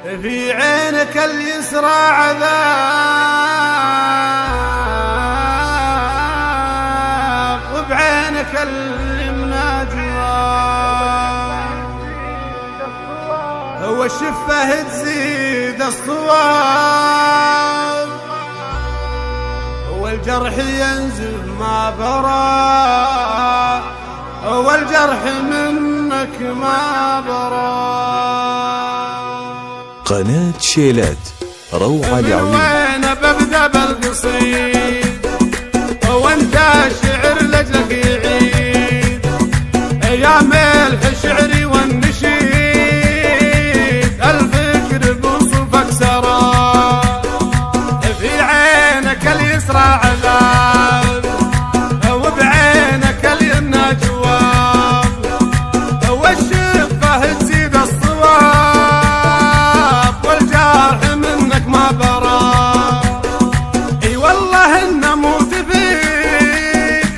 في عينك اليسرى عذاب وبعينك اليمنى جواب، هو الشفة تزيد الصواب، هو الجرح ينزف ما برا، هو الجرح منك ما برا. قناة شيلات روعة لعيون. وين ببدأ بالقصيد وانت الشعر لجلك يعيد يا ملح شعري والنشيد، الفكر بوصفك سرى، في عينك اليسرى عذاب وبعينك اليمنى جواب، والشفة تزيد الصواب والجرح منك ما برا. اي والله ان اموت فيك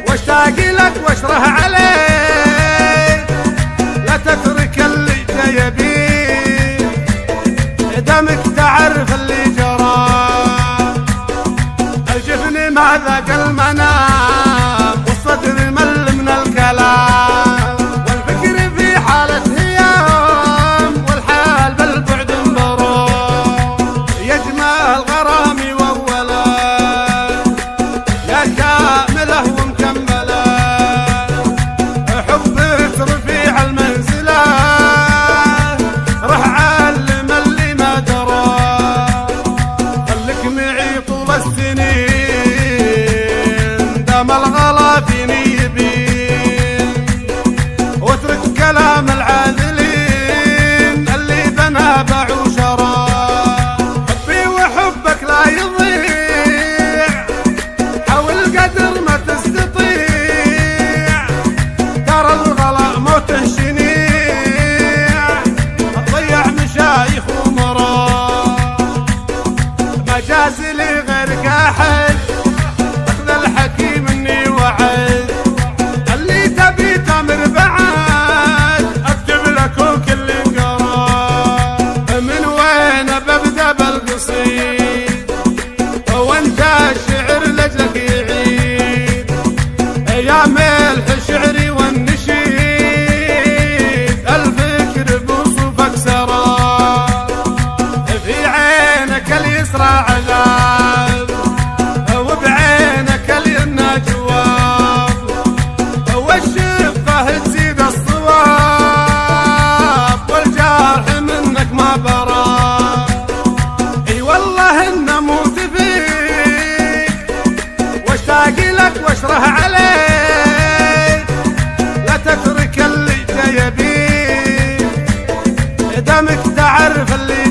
واشتاق لك واشره عليك، لا تترك اللي جاي بيك، دمك تعرف اللي جرى، الجفن ما ذاق المنام والصدر مل من الكلام، والفكر في حالة هيام والحال بالبعد مبروم، يجمع الغرام وأولا يا كامله ومكمله، حبك رفيع المنزله راح علم اللي ما درى، خليك معي طول السنين دام الغلا فيني يبين، واترك كلام العاذلين اللي بنا باع وشرى، حبي وحبك لا يضيع، حاول قدر ما تستطيع، ترى الغلا موته شنيع، تضيع مشايخ ومراه، ما جاز لي غيرك احد، اخذ الحكيم اني وعد، اللي تبي تمر بعد اكتب لك وكل انقرا. من وين ببدا بالقصيد وانت الشعر لجلك يعيد يا ملح شعري والنشيد، الفكر بوصفك سرى، في عينك اليسرى عذاب وبعينك اليمنى جواب، والشفة تزيد الصواب والجرح منك ما برا. اي والله ان اموت فيك واشتاق لك واشره عليك، لا تترك اللي جاي بيك، دمك تعرف اللي